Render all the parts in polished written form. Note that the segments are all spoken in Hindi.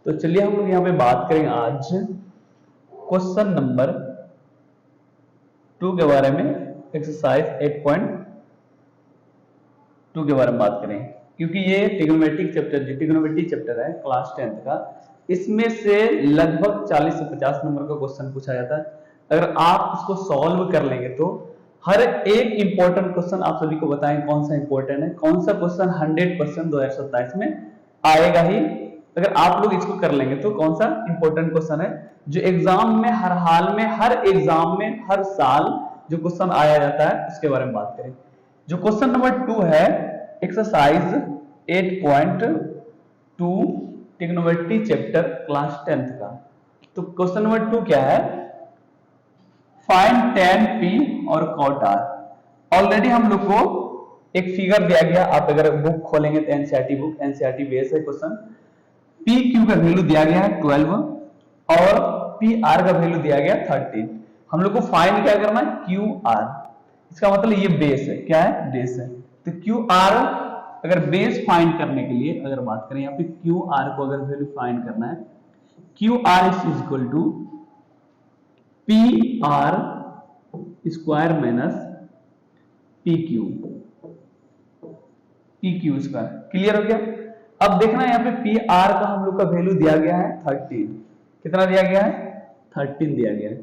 तो चलिए हम लोग यहाँ पे बात करेंगे आज क्वेश्चन नंबर 2 के बारे में, एक्सरसाइज 8.2 के बारे में बात करें, क्योंकि ये ट्रिग्नोमेट्रिक चैप्टर है क्लास 10th का। इसमें से लगभग 40 से 50 नंबर का क्वेश्चन पूछा जाता है। अगर आप इसको सॉल्व कर लेंगे तो हर एक इंपॉर्टेंट क्वेश्चन आप सभी को बताएं कौन सा इंपॉर्टेंट है, कौन सा क्वेश्चन 100% 2027 में आएगा ही। अगर आप लोग इसको कर लेंगे तो कौन सा इंपॉर्टेंट क्वेश्चन है जो एग्जाम में हर हाल में, हर एग्जाम में, हर साल जो क्वेश्चन आया जाता है उसके बारे में बात करें। जो क्वेश्चन नंबर 2 है exercise 8.2 trigonometry chapter class 10th का। तो क्वेश्चन नंबर 2 क्या है, फाइंड tan p और cot r। ऑलरेडी हम लोग को एक फिगर दिया गया, आप अगर बुक खोलेंगे तो एनसीईआरटी बुक, एनसीईआरटी बेस है क्वेश्चन। पी क्यू का वैल्यू दिया गया है 12 और पी आर का वैल्यू दिया गया 13। हम लोग को फाइंड क्या करना है, क्यू आर। इसका मतलब ये बेस है, क्या है, बेस है। तो क्यू आर अगर बेस फाइंड करने के लिए अगर बात करें यहाँ पे क्यू आर को अगर वैल्यू फाइंड करना है, Q R is equal to P R square minus P Q square. Clear हो गया। अब देखना यहाँ पे पी आर का हम लोग का वैल्यू दिया गया है 13। कितना दिया गया है, 13 दिया गया है।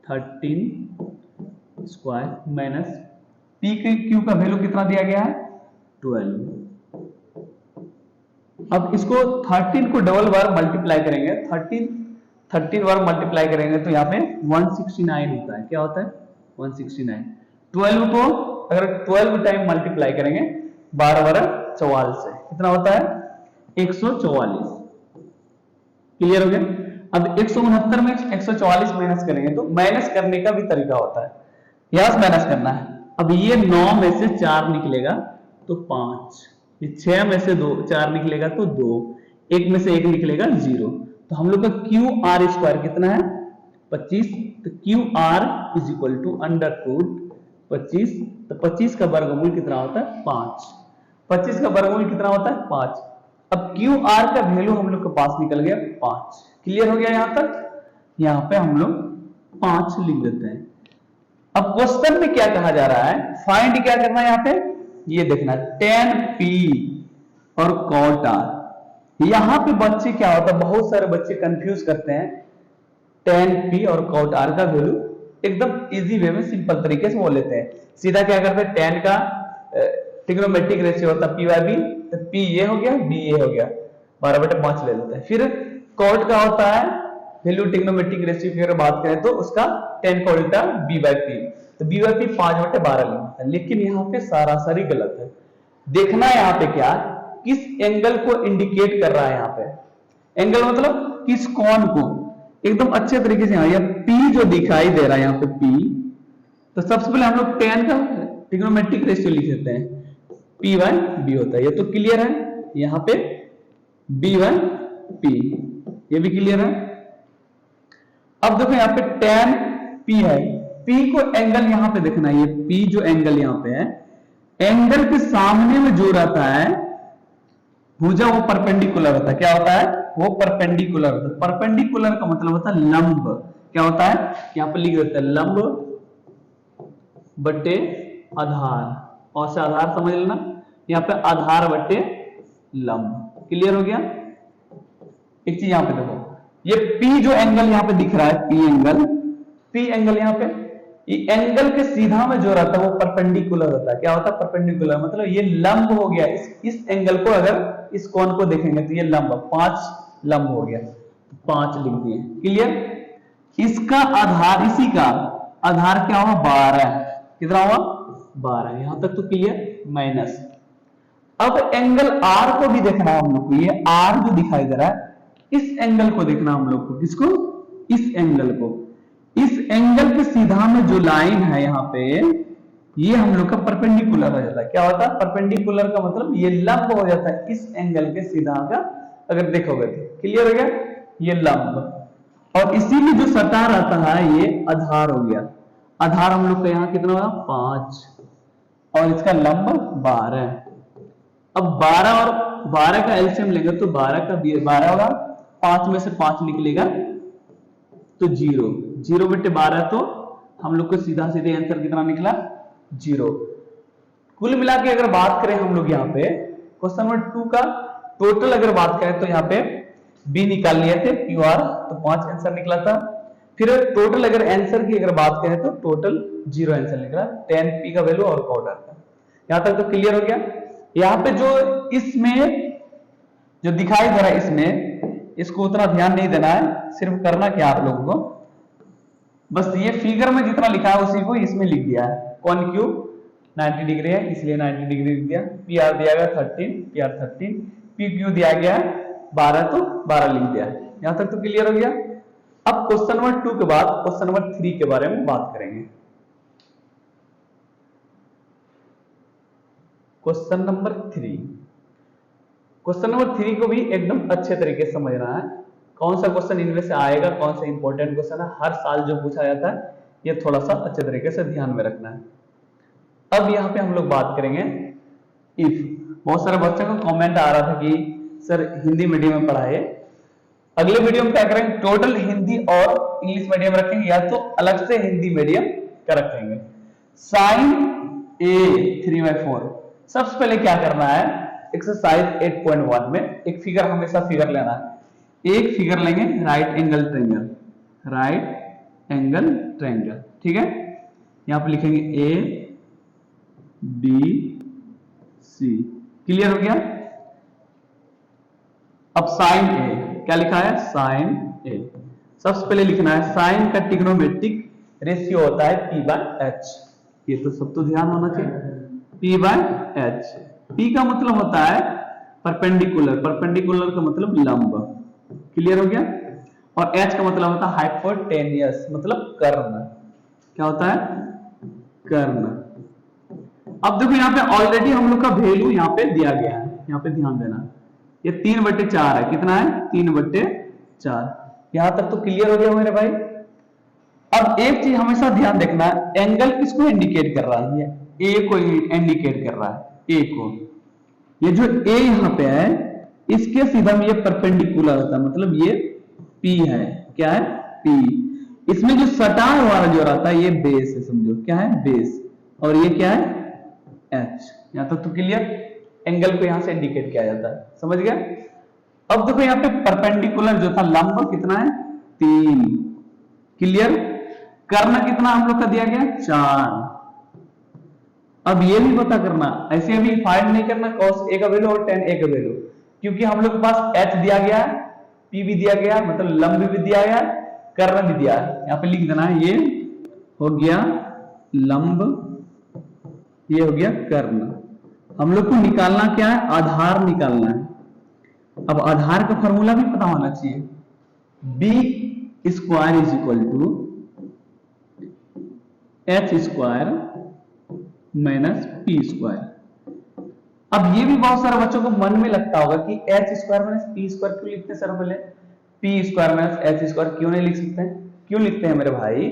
13 स्क्वायर माइनस पी क्यू का वैल्यू कितना दिया गया है, 12। अब इसको 13 को डबल बार मल्टीप्लाई करेंगे, 13 बार मल्टीप्लाई करेंगे तो यहाँ पे 169 होता है। क्या होता है, 169। 12 को अगर 12 टाइम मल्टीप्लाई करेंगे 12 बार 44 से कितना होता है, 144। क्लियर हो गया। अब 169 में 144 माइनस करेंगे तो माइनस करने का भी तरीका होता है, यहां से माइनस करना है। अब ये 9 में से 4 निकलेगा तो 5, ये 6 में से 4 निकलेगा तो 2, 1 में से 1 निकलेगा 0। तो हम लोग का क्यू आर स्क्वायर कितना है, 25। तो Q R is equal to under root 25। तो 25 का वर्गमूल कितना होता है, 5। 25 का वर्गमूल कितना होता है, 5। अब क्यू आर का वैल्यू हम लोग के पास निकल गया 5। क्लियर हो गया यहां तक। यहां पे हम लोग 5 लिख देते हैं। अब क्वेश्चन में क्या कहा जा रहा है, फाइंड क्या करना है यहाँ पे, ये देखना tan p और cot r। यहां पे बच्चे क्या होता है, बहुत सारे बच्चे कंफ्यूज करते हैं tan p और cot r का वैल्यू एकदम इजी वे में सिंपल तरीके से बोल लेते हैं। सीधा क्या करते हैं, tan का ट्रिग्नोमेट्रिक रेशियो होता है p बाय b, तो p ये हो गया, b ये हो गया, 12/5 ले लेते हैं। फिर cot का होता है वैल्यू ट्रिग्नोमेट्रिक रेशियो की अगर बात करें तो उसका tan का उल्टा b बाय p, तो b बाय p 5/12 लेते हैं। लेकिन यहाँ पे सरासरी गलत है। देखना है यहाँ पे क्या, किस एंगल को इंडिकेट कर रहा है। यहाँ पे एंगल मतलब किस कोण को, एकदम अच्छे तरीके से यहाँ P जो दिखाई दे रहा है यहाँ पे P, तो सबसे पहले हम लोग tan का ट्रिग्नोमेट्रिक रेशियो लिख देते हैं, P बाय B होता है। ये तो क्लियर है। यहाँ पे B बाय P, ये भी क्लियर है। अब देखो यहाँ पे tan P है, P को एंगल यहाँ पे देखना है, ये P जो एंगल यहाँ पे है, एंगल के सामने में जो रहता है भुजा वो परपेंडिकुलर होता है। क्या होता है, वो परपेंडिकुलर होता है। परपेंडिकुलर का मतलब होता है लंब। क्या होता है, यहाँ पे लिख देते हैं लंब बटे आधार, और से आधार समझ लेना, यहाँ पे आधार बटे लंब। क्लियर हो गया। एक चीज यहाँ पे देखो, ये P जो एंगल यहाँ पे दिख रहा है, P एंगल यहाँ पे, ये एंगल के सीधा में जो रहता है वो परपेंडिकुलर होता है। क्या होता है, परपेंडिकुलर मतलब ये लंब हो गया। इस एंगल को अगर इस कोण को देखेंगे तो ये लंब, 5 लंब हो गया, 5 लिख दिए। क्लियर। इसका आधार, इसी का आधार क्या हुआ, 12। कितना हुआ, 12। यहां तक तो क्लियर। माइनस अब एंगल R को भी देखना है हम लोग को, ये R जो दिखाई दे रहा है इस एंगल को देखना हम लोग को। किसको, इस एंगल को। इस एंगल के सीधा में जो लाइन है यहाँ पे, ये हम लोग का परपेंडिकुलर हो जाता है। क्या होता है, परपेंडिकुलर का मतलब ये लंब हो जाता है इस एंगल के सीधा का, अगर देखोगे तो। क्लियर हो गया, ये लंब। और इसी में जो सतह रहता है ये आधार हो गया। आधार हम लोग का यहाँ कितना होगा, 5, और इसका लंब 12। अब 12 और 12 का एलसीएम लेंगे तो 12 का 12 होगा 5 में से 5 निकलेगा तो 0, 0/12 तो हम लोग को सीधा सीधे आंसर कितना निकला 0। कुल मिला के अगर बात करें हम लोग यहाँ पे क्वेश्चन नंबर 2 का टोटल अगर बात करें तो यहाँ पे बी निकाल लिए थे QR, तो 5 आंसर निकला था। फिर टोटल अगर आंसर की अगर बात करें तो टोटल 0 आंसर निकला, 10 P का वैल्यू और पाउडर का। यहां तक तो क्लियर हो गया। यहाँ पे जो इसमें जो दिखाई दे रहा है इसमें, इसको उतना ध्यान नहीं देना है, सिर्फ करना क्या आप लोगों को बस ये फिगर में जितना लिखा है उसी को इसमें लिख दिया है। कौन क्यू 90 डिग्री है इसलिए 90 डिग्री लिख दिया, PR दिया गया 13, PR 13, PQ दिया गया 12 तो 12 लिख दिया। यहां तक तो क्लियर हो गया। अब क्वेश्चन नंबर 2 के बाद क्वेश्चन नंबर 3 के बारे में बात करेंगे। क्वेश्चन नंबर 3, क्वेश्चन नंबर 3 को भी एकदम अच्छे तरीके से समझना है। कौन सा क्वेश्चन इनमें से आएगा, कौन सा इंपॉर्टेंट क्वेश्चन है, हर साल जो पूछा जाता है, ये थोड़ा सा अच्छे तरीके से ध्यान में रखना है। अब यहाँ पे हम लोग बात करेंगे इफ। बहुत सारे बच्चों को कमेंट आ रहा था कि सर हिंदी मीडियम में पढ़ाए, अगले वीडियो में क्या करेंगे टोटल हिंदी और इंग्लिश मीडियम रखेंगे या तो अलग से हिंदी मीडियम का रखेंगे। साइन A 3/4, सबसे पहले क्या करना है एक्सरसाइज 8.1 में एक फिगर, हमेशा फिगर लेना है। एक फिगर लेंगे right angle triangle, right angle triangle, ठीक है। यहां पे लिखेंगे ABC, क्लियर हो गया। अब साइन A क्या लिखा है, साइन A सबसे पहले लिखना है साइन का ट्रिग्नोमेट्रिक रेशियो होता है P/H, ये तो सब तो ध्यान होना चाहिए। P/H, P का मतलब होता है परपेंडिकुलर, परपेंडिकुलर का मतलब लंब, क्लियर हो गया। और H का मतलब होता है हाइपोटेनियस, मतलब कर्ण, क्या होता है कर्ण। अब देखो यहाँ पे ऑलरेडी हम लोग का वैल्यू यहाँ पे दिया गया है, यहाँ पे ध्यान देना, ये 3/4 है, कितना है 3/4। यहां तक तो क्लियर हो गया मेरे भाई। अब एक चीज हमेशा ध्यान देखना, एंगल किसको इंडिकेट कर रहा है, ये A को इंडिकेट कर रहा है, A को। ये जो A यहाँ पे है इसके सीधा में ये परपेंडिकुलर होता है, मतलब ये P है, क्या है P। इसमें जो सटा हुआ जो रहता है ये बेस है, समझो क्या है बेस, और ये क्या है H। यहां तक तो क्लियर, एंगल को यहां से इंडिकेट किया जाता है, समझ गया। अब देखो यहाँ पे परपेंडिकुलर जो था लंब कितना है 3, क्लियर। कर्ण कितना हम लोग का दिया गया 4। अब ये भी पता करना, ऐसे अभी फाइंड नहीं करना cos A का वैल्यू और tan A का वैल्यू, क्योंकि हम लोग के पास H दिया गया है, P भी दिया गया, मतलब लंब भी दिया गया, कर्ण भी दिया है। यहाँ पे लिख देना है ये हो गया लंब, ये हो गया कर्ण। हम लोग को निकालना क्या है, आधार निकालना है। अब आधार का फॉर्मूला भी पता होना चाहिए, B² = H² - P²। अब ये भी बहुत सारे बच्चों को मन में लगता होगा कि H² - P² क्यों लिखते हैं सर, पहले P² - H² क्यों नहीं लिख सकते हैं? क्यों लिखते हैं मेरे भाई,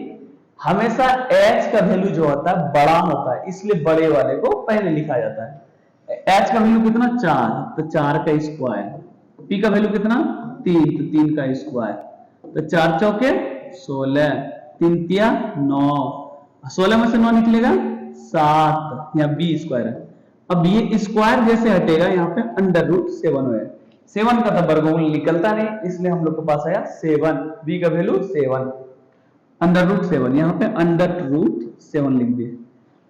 हमेशा H का वैल्यू जो होता है बड़ा होता है, इसलिए बड़े वाले को पहले लिखा जाता है। H का वैल्यू कितना 4, तो 4 का स्क्वायर। P का वैल्यू कितना 3, तो 3 का स्क्वायर। तो 4 चौके 16, 3 तिया 9, 16 में से 9 निकलेगा 7, या B² है। अब ये स्क्वायर जैसे हटेगा यहाँ पे √7 है, 7 का तो वर्गमूल निकलता नहीं, इसलिए हम लोग के पास आया 7, B का वैल्यू 7, √7, यहाँ पे √7 लिख दिए।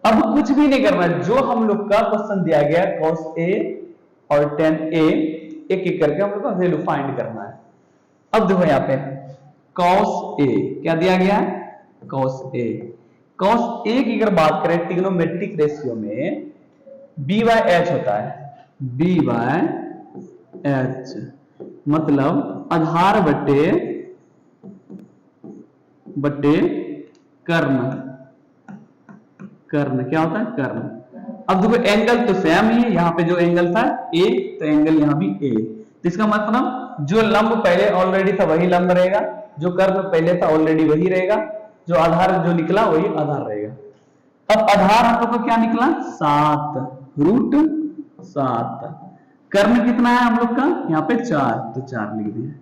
अब कुछ भी नहीं करना, जो हम लोग का क्वेश्चन दिया गया cos A और tan A, एक एक करके हम लोग का वैल्यू फाइंड करना है। अब देखो यहाँ पे cos A क्या दिया गया है, cos A की अगर बात करें ट्रिग्नोमेट्रिक रेशियो में B/H होता है, B/H मतलब आधार बटे कर्ण क्या होता है कर्ण। अब देखो एंगल तो सेम ही है, यहाँ पे जो एंगल था A, तो एंगल यहाँ भी A, तो इसका मतलब जो लंब पहले ऑलरेडी था वही लंब रहेगा, जो कर्ण पहले था ऑलरेडी वही रहेगा, जो आधार जो निकला वही आधार रहेगा। अब आधार हम लोग को क्या निकला 7, √7। कर्ण कितना है हम लोग का यहाँ पे 4, तो 4 लिख दिए।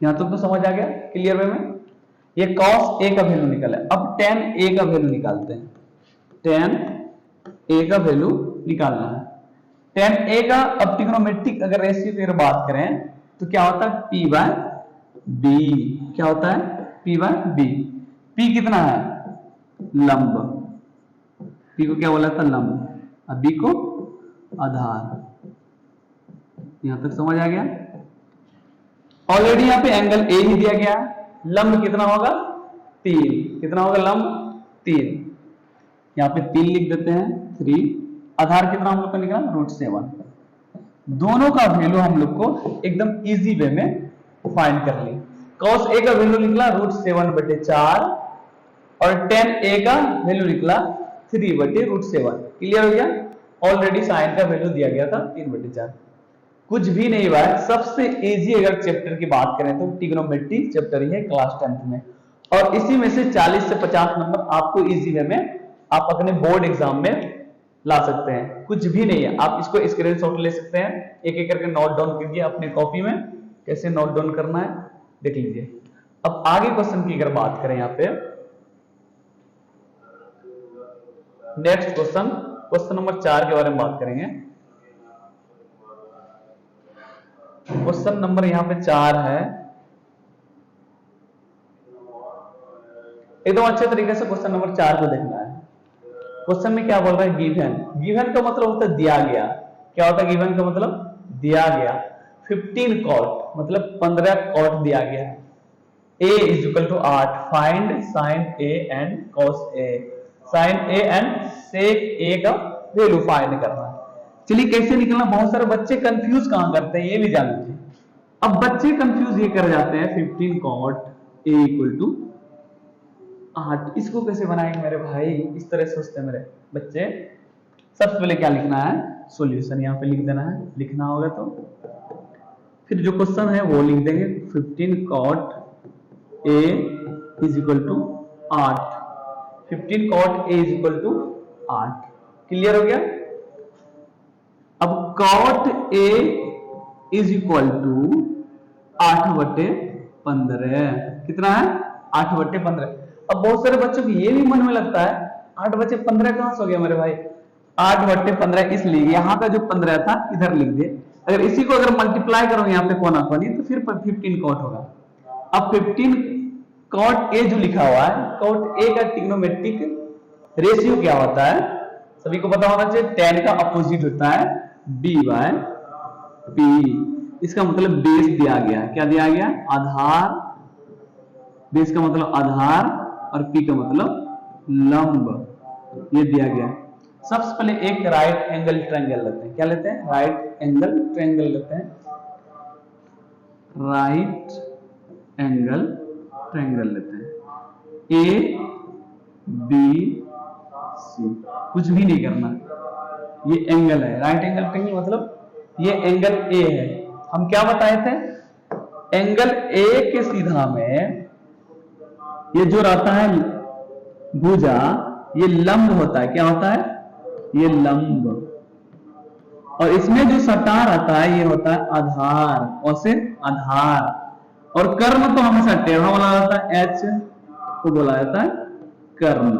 यहां तक तो समझ आ गया क्लियर वे में। ये cos a का वैल्यू निकला है, अब tan a का वैल्यू निकालते हैं। tan a का वैल्यू निकालना है। tan a का अब ट्रिग्नोमेट्रिक अगर रेशियो की बात करें तो क्या होता है p बाय b। क्या होता है p बाय b। p कितना है लंब, p को क्या बोला था लंब, अब b को आधार। यहां तक समझ आ गया। ऑलरेडी यहां पे एंगल a ही दिया गया है, लंब कितना होगा 3, कितना होगा लंब 3, यहां पे 3 लिख देते हैं 3। आधार कितना हम लोग का निकला √7। दोनों का वैल्यू हम लोग को एकदम इजी वे में फाइंड कर ली। cos a का वैल्यू निकला √7/4 और tan a का वैल्यू निकला 3/√7। क्लियर हो गया। ऑलरेडी साइन का वैल्यू दिया गया था 3/4। कुछ भी नहीं हुआ है। सबसे इजी अगर चैप्टर की बात करें तो ट्रिग्नोमेट्री चैप्टर ही है क्लास 10th में, और इसी में से 40 से 50 नंबर आपको इजी वे में आप अपने बोर्ड एग्जाम में ला सकते हैं। कुछ भी नहीं है, आप इसको स्क्रीनशॉट ले सकते हैं, एक एक करके नोट डाउन कीजिए अपने कॉपी में। कैसे नोट डाउन करना है देख लीजिए। अब आगे क्वेश्चन की अगर बात करें, यहाँ पे नेक्स्ट क्वेश्चन नंबर 4 के बारे में बात करेंगे। क्वेश्चन नंबर यहाँ पे 4 है। एकदम अच्छे तरीके से क्वेश्चन नंबर 4 को देखना है। क्वेश्चन में क्या बोल रहा है गिवन। गिवन का मतलब होता है दिया गया। क्या होता है गिवन का मतलब दिया गया। 15 कॉट मतलब 15 कॉट दिया गया है। a = 8, find sin a and cos a। sin a and sec a का वैल्यू फाइंड करना है। चलिए कैसे निकलना, बहुत सारे बच्चे कंफ्यूज कहां करते हैं ये भी जान लीजिए। अब बच्चे कंफ्यूज ये कर जाते हैं 15 cot a = 8, इसको कैसे बनाएंगे मेरे भाई, इस तरह सोचते हैं मेरे बच्चे। सबसे पहले क्या लिखना है सॉल्यूशन यहाँ पे लिख देना है, लिखना होगा तो फिर जो क्वेश्चन है वो लिख देंगे। 15 cot a = 8, 15 cot a = 8। Clear हो गया। अब cot a = 8/15, कितना है 8/15। अब बहुत सारे बच्चों को ये भी मन में लगता है 8/15 कहां से हो गया मेरे भाई, 8/15 इसलिए यहाँ का जो 15 था इधर लिख दे। अगर इसी को अगर मल्टीप्लाई करोगे यहाँ पे कोना कोनी तो फिर 15 cot होगा। अब 15 cot a जो लिखा हुआ है, cot a का ट्रिग्नोमेट्रिक रेशियो क्या होता है सभी को पता होना चाहिए। tan का अपोजिट होता है b/p। इसका मतलब बेस दिया गया, क्या दिया गया आधार। बेस का मतलब आधार और p का मतलब लंब, ये दिया गया। सबसे पहले एक राइट एंगल ट्रायंगल लेते हैं। क्या लेते हैं राइट एंगल ट्रायंगल लेते हैं। राइट एंगल ट्रायंगल लेते हैं a b c। कुछ भी नहीं करना, ये एंगल है राइट एंगल ट्रायंगल मतलब ये एंगल a है। हम क्या बताए थे एंगल a के सीधा में ये जो रहता है भुजा ये लंब होता है। क्या होता है ये लंब, और इसमें जो सटा रहता है ये होता है आधार, और से आधार। और कर्ण तो हमेशा टेढ़ा बोला जाता है, h को बोला जाता है कर्ण।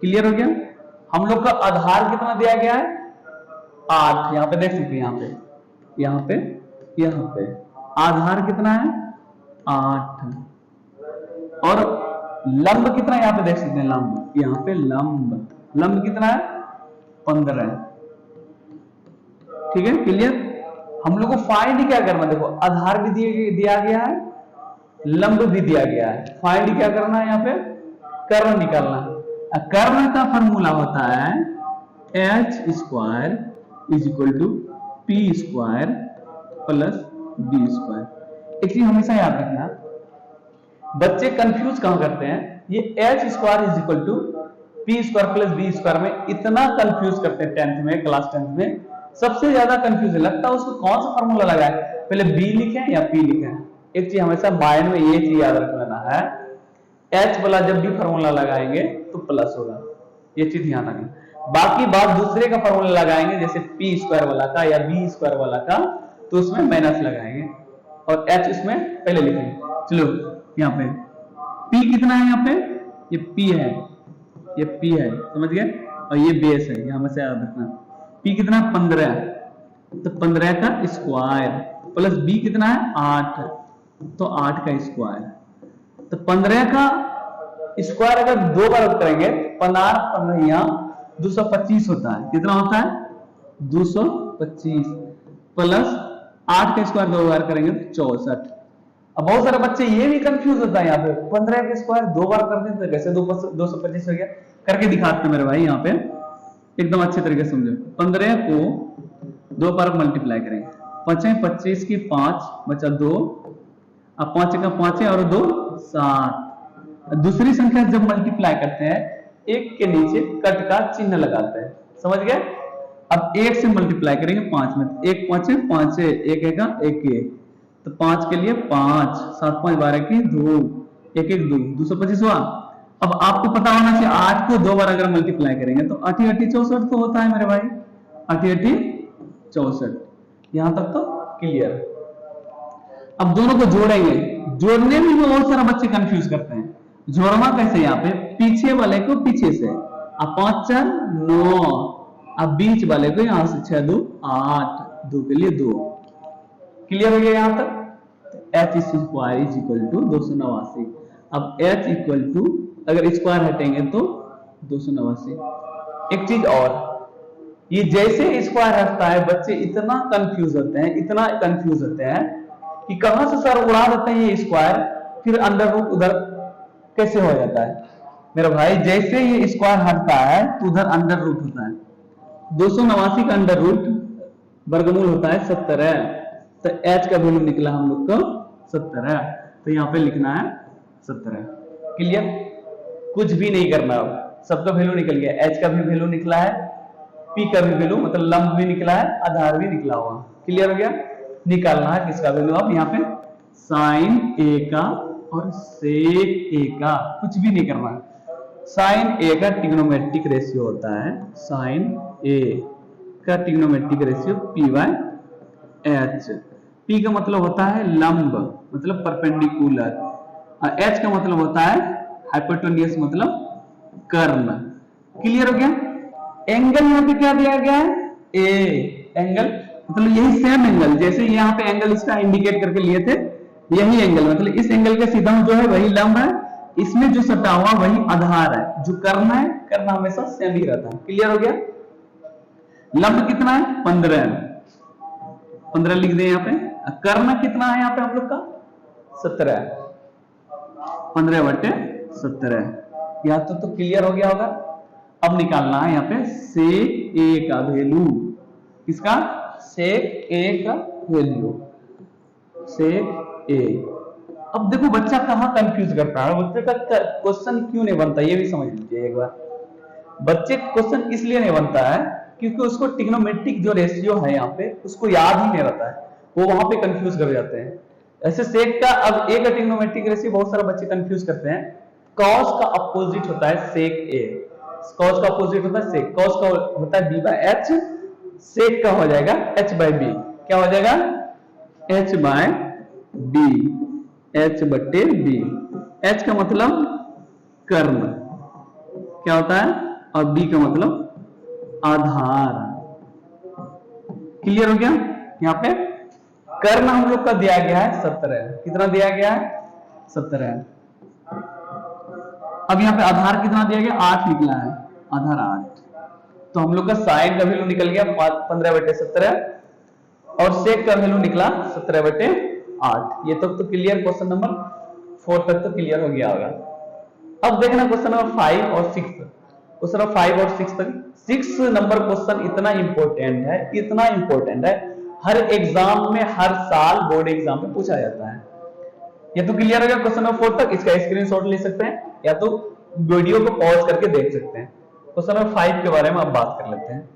क्लियर हो गया। हम लोग का आधार कितना दिया गया है 8। यहाँ पे देख सकते हैं, यहाँ पे आधार कितना है 8, और लंब कितना यहाँ पे देख सकते हैं लंब, यहाँ पे लंब कितना है 15। ठीक है क्लियर। हम लोग को फाइंड क्या करना, देखो आधार भी दिया गया है, लंब भी दिया गया है। फाइंड क्या करना है यहाँ पे कर्ण निकालना है। कर्ण का फॉर्मूला होता है h² = p² + b²। एक चीज हमेशा याद रखना, बच्चे कंफ्यूज कहां करते हैं, ये h² = p² + b² में इतना कंफ्यूज करते हैं 10th में, क्लास 10th में सबसे ज्यादा कंफ्यूज लगता है उसको कौन सा फॉर्मूला लगाए, पहले b लिखें या p लिखें। एक चीज हमेशा माइंड में ये चीज याद रख लेना है, h वाला जब भी फॉर्मूला लगाएंगे तो प्लस होगा, ये चीज ध्यान रखें। बाकी बात दूसरे का फॉर्मूला लगाएंगे जैसे p² वाला का या b² वाला का तो उसमें माइनस लगाएंगे। और h उसमें पहले लिखेंगे। चलो यहाँ पे p कितना है, यहाँ पे ये p है, ये p है, समझ गए, और ये बेस है, यहाँ में से याद रखना। p कितना 15, तो 15 का स्क्वायर प्लस b कितना है 8, तो 8 का स्क्वायर, तो 15 का स्क्वायर अगर 2 बार करेंगे 15 यहाँ 225 होता है, कितना होता है 225, प्लस 8 का स्क्वायर 2 बार करेंगे तो 64। अब बहुत सारे बच्चे ये भी कंफ्यूज होता है, यहाँ पे 15 का स्क्वायर 2 बार कर दें तो कैसे 225 हो गया, करके दिखाते हैं मेरे भाई, यहाँ पे एकदम अच्छे तरीके से समझो। 15 को 2 बार मल्टीप्लाई करेंगे, 5 25 की 5 बचा 2, अब 5 का 5 और 2 7। दूसरी संख्या जब मल्टीप्लाई करते हैं एक के नीचे कट का चिन्ह लगाते हैं, समझ गए। अब 1 से मल्टीप्लाई करेंगे 5 में, 1 5 5 1 1 1, तो 5 के लिए 5 7 5 12 की 2 1 1 2 225 हुआ। अब आपको पता होना चाहिए 8 को 2 बार अगर मल्टीप्लाई करेंगे तो 8 8 64 तो होता है मेरे भाई, 8 8 64। यहां तक तो क्लियर। अब दोनों को जोड़ेंगे, जोड़ने में भी बहुत सारा बच्चे कंफ्यूज करते हैं। जोड़ना कैसे, यहाँ पे पीछे वाले को पीछे से, अब 5 4 9, अब बीच वाले को यहां से 6 2 8, 2 के लिए 2। क्लियर हो गया यहां तक। h square is equal to 289। अब h इक्वल टू अगर स्क्वायर हटेंगे तो 289। एक चीज और, ये जैसे स्क्वायर हटता है बच्चे इतना कंफ्यूज होते हैं, इतना कंफ्यूज होते हैं कि कहां से सर उड़ा देते हैं ये स्क्वायर, फिर अंडर रूट उधर कैसे हो जाता है मेरे भाई। जैसे ये स्क्वायर हटता है तो उधर अंडर रूट होता है, 289 का अंडर रूट वर्गमूल होता है 70, तो h का वैल्यू निकला हम लोग को 70, तो यहाँ पे लिखना है 70। क्लियर, कुछ भी नहीं करना, अब सबका वैल्यू निकल गया, h का भी वैल्यू निकला है, p का भी वैल्यू मतलब लंब भी निकला है, आधार भी निकला हुआ। क्लियर हो गया। निकालना है किसका वैल्यू, अब यहाँ पे साइन a का और सेक a का, कुछ भी नहीं करना। साइन a का ट्रिग्नोमेट्रिक रेशियो होता है, साइन a का ट्रिग्नोमेट्रिक रेशियो p/h। p का मतलब होता है लंब, मतलब परपेंडिकुलर, और h का मतलब होता है हाइपोटेन्यूज, मतलब कर्ण। क्लियर हो गया। एंगल यहाँ पे क्या दिया गया है, a एंगल, मतलब यही सेम एंगल, जैसे यहाँ पे एंगल इसका इंडिकेट करके लिए थे, यही एंगल, मतलब इस एंगल का सीधा जो है वही लंब है, इसमें जो सटा हुआ वही आधार है, जो कर्ण है, कर्ण हमेशा सेम ही रहता है। क्लियर हो गया। लंब कितना है 15 लिख दे यहाँ पे, कर्ण कितना है यहाँ पे हम लोग का 17, 15/17। यहाँ तो क्लियर हो गया होगा। अब निकालना है यहाँ पे सेक a का वैल्यू, किसका, सेक a का वैल्यू, सेक a। अब देखो बच्चा कहां कंफ्यूज करता है, बच्चे का क्वेश्चन क्यों नहीं बनता ये भी समझ लीजिए एक बार। बच्चे क्वेश्चन इसलिए नहीं बनता है क्योंकि उसको ट्रिग्नोमेट्रिक जो रेशियो है यहाँ पे उसको याद ही नहीं रहता है, वो वहां पे कंफ्यूज कर जाते हैं। ऐसे सेक का, अब a का ट्रिग्नोमेट्रिक रेशियो बहुत सारे बच्चे कंफ्यूज करते हैं, कॉस का अपोजिट होता है सेक a, कॉस का अपोजिट होता है सेक, कॉस का होता है b/h, सेक का हो जाएगा h/b, क्या हो जाएगा h/b, h/b। h का मतलब कर्ण क्या होता है, और b का मतलब आधार। क्लियर हो गया। यहाँ पे कर्ण हम लोग का दिया गया है 17, कितना दिया गया है 17। अब यहाँ पे आधार कितना दिया गया 8 निकला है, आधार 8, तो हम लोग का साइन का वैल्यू निकल गया 15/17 और सेक का वैल्यू निकला 17/8। ये तक तो क्लियर, क्वेश्चन नंबर 4 तक तो क्लियर हो गया होगा। अब देखना क्वेश्चन नंबर 5 और 6, क्वेश्चन नंबर 5 और 6 तक। 6 नंबर क्वेश्चन इतना इंपॉर्टेंट है, इतना इंपॉर्टेंट है, हर एग्जाम में हर साल बोर्ड एग्जाम में पूछा जाता है। ये तो क्लियर हो गया क्वेश्चन नंबर 4 तक, इसका स्क्रीनशॉट ले सकते हैं या तो वीडियो को पॉज करके देख सकते हैं। क्वेश्चन नंबर 5 के बारे में अब बात कर लेते हैं।